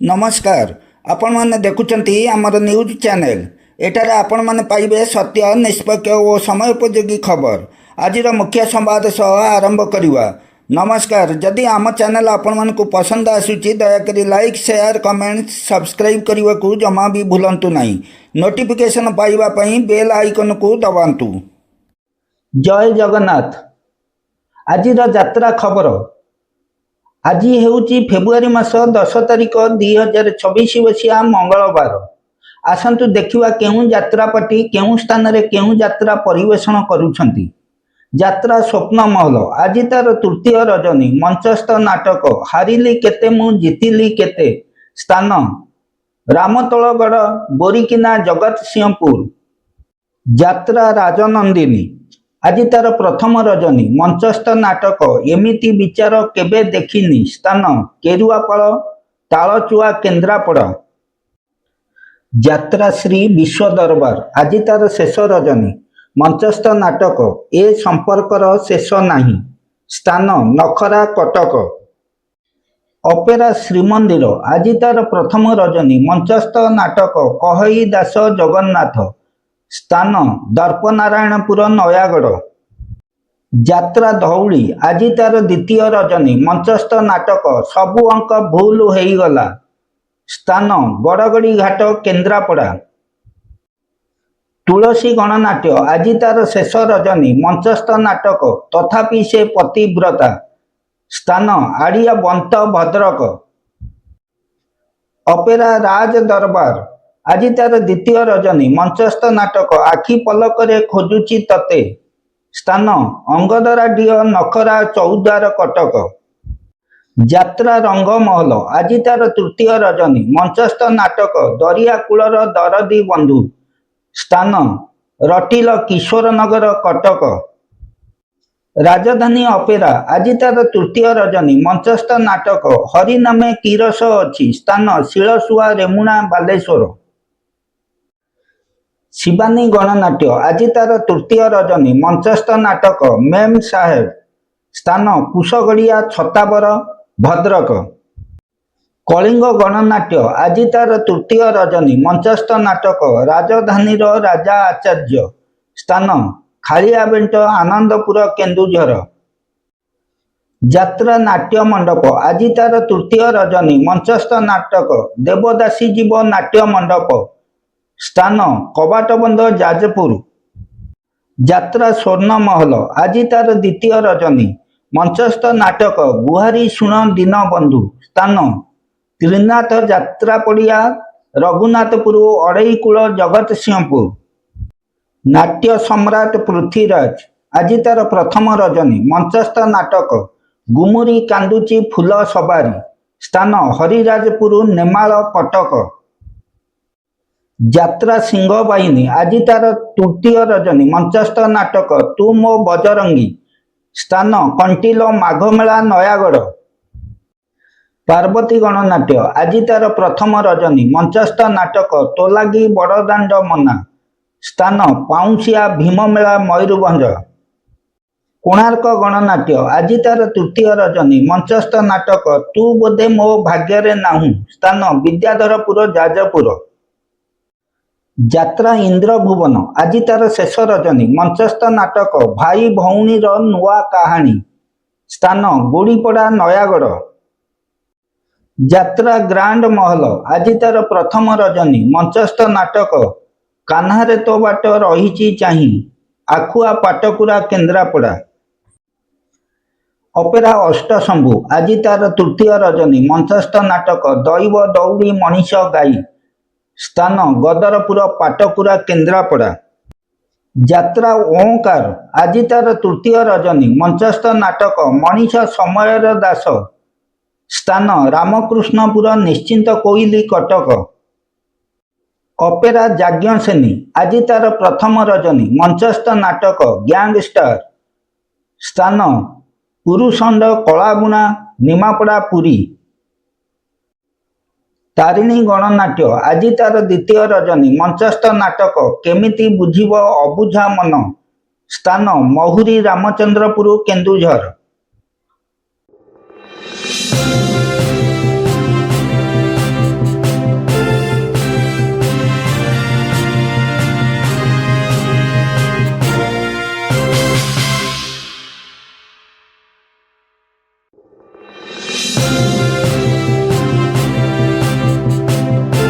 नमस्कार आपण माने देखुचंती आमर न्यूज चैनल एटारे आपण माने पाइबे सत्य निष्पक्ष और समयोपयोगी खबर आजिर मुख्य संवाद सह आरंभ करिवा। नमस्कार जदि आम चैनल आपण मानकु पसंद आसुची दयाकरी लाइक शेयर कमेंट सब्सक्राइब करने को जमा भी भूलंतु नहीं। नोटिफिकेशन पाइबा पई बेल आइकन को दबांतु। जय जगन्नाथ। आजिर यात्रा खबर आज हेउची फेब्रुआरी मास 10 तारिख 2026 बसिया मंगलवार। आसंतु देखिवा केउ यात्रा पार्टी केउ स्थान रे केउ यात्रा परिवेषण करूछंती। यात्रा स्वप्न महल आज तार तृतीय रजनी मंचस्थ नाटक हारिली केते मु जीतिली केते स्थान रामतोलगढ़ बोरिकिना जगत सिंहपुर। यात्रा राजनंदिनी आज तार प्रथम रजनी मंचस्थ नाटक एमिति विचार केबे देखिनी स्थान केरुआपाल तालचुआ केन्द्रापड़ा। यात्रा श्री विश्व दरबार आज तार शेष रजनी मंचस्थ नाटक ए संपर्कर शेष नाही स्थान नखरा कटक। अपेरा श्रीमंदिर आज तार प्रथम रजनी मंचस्थ नाटक कहई दास जगन्नाथ स्थान दर्पनारायणपुर नयागढ़। यात्रा धौली आज तार द्वितीय रजनी मंचस्थ नाटक सबु अंक भूल होईगला स्थान गड़गड़ी घाट केन्द्रापड़ा। तुलसी गणनाट्य आज तार शेष रजनी मंचस्थ नाटक तथापि से पतिव्रता स्थान आड़िया बंत भद्रक। अपेरा राज दरबार आज तार द्वितीय रजनी मंचस्थ नाटक आखि पलकरे खोजुची तते स्थान अंगदराडीह नखरा चौद्वार कटक। यात्रा रंगमहल आज तार तृतीय रजनी मंचस्थ नाटक दरिया कूलर दरदी बंधु स्थान रटिल किशोरनगर कटक। राजधानी अपेरा आज तार तृतीय रजनी मंचस्थ नाटक हरिनामे कीरस अच्छी स्थान शिलसुआ रेमुणा बालेश्वर। शिवानी गणनाट्य आज तार तृतीय रजनी मंचस्थ नाटक मेम साहेब स्थान कुशगड़िया छताबर भद्रक। कलिंग गणनाट्य आज तार तृतीय रजनी मंचस्थ नाटक राजधानी राजा आचार्य स्थान खालियाबेंट आनंदपुर केन्दुझर। यात्रा नाट्य मंडप आज तार तृतीय रजनी मंचस्थ नाटक देवदासी जीव नाट्य मंडप स्थान कबाटबंद जाजपुर। यात्रा स्वर्ण महल आज तार द्वितीय रजनी मंचस्थ नाटक गुहारी शुण दीन बंधु स्थान त्रिनाथ यात्रा पड़िया रघुनाथपुर अड़ईकूल जगत सिंहपुर। नाट्य सम्राट पृथ्वीराज आज तार प्रथम रजनी मंचस्थ नाटक गुमुरी कांदुची फूल सवारी स्थान हरिराजपुर नेमाल कटक। यात्रा सिंह बाहिनी आज तार तृतीय रजनी मंचस्थ नाटक तू मो बजरंगी स्थान कंटिल माघमेला नयागढ़। पार्वती गणनाट्य आज तार प्रथम रजनी मंचस्थ नाटक तोलागी बड़दाण्ड मना स्थान पाउसिया भीममेला मयूरभंज। कोणार्क गणनाट्य आज तार तृतीय रजनी मंचस्थ नाटक तू बोधे मो भाग्य नाहू स्थान विद्याधरपुर जाजपुर। यात्रा इंद्र भुवन आज तार शेष रजनी मंचस्थ नाटक भाई भौणी नुआ कहानी स्थान गुड़ीपड़ा नयागढ़। यात्रा ग्रांड महल आज तार प्रथम रजनी मंचस्थ नाटक कान्हारे तो बाट रही चाही आखुआ पाटकुरा केन्द्रापड़ा। अपेरा अष्टशंभु आज तार तृतीय रजनी मंचस्थ नाटक दैव दौड़ी मनीष गाई स्थान गदरपुर पाटकुरा केन्द्रापड़ा। यात्रा ओंकार आज तार तृतीय रजनी मंचस्थ नाटक मनीष समयर दास स्थान रामकृष्णपुर निश्चिंत कोइली कटक। अपेरा जाज्ञसेनी आज तार प्रथम रजनी मंचस्थ नाटक गैंगस्टर स्थान पुरुषंड कलाबुणा निमापड़ा पुरी। ତାରିଣୀ ଗଣନାଟ୍ୟ ଆଜି ତାର ଦ୍ୱିତୀୟ ରଜନୀ। ମଞ୍ଚସ୍ଥ ନାଟକ କେମିତି ବୁଝିବ ଅବୁଝା ମନ। ସ୍ଥାନ ମହୁରୀ ରାମଚନ୍ଦ୍ରପୁର କେନ୍ଦୁଝର।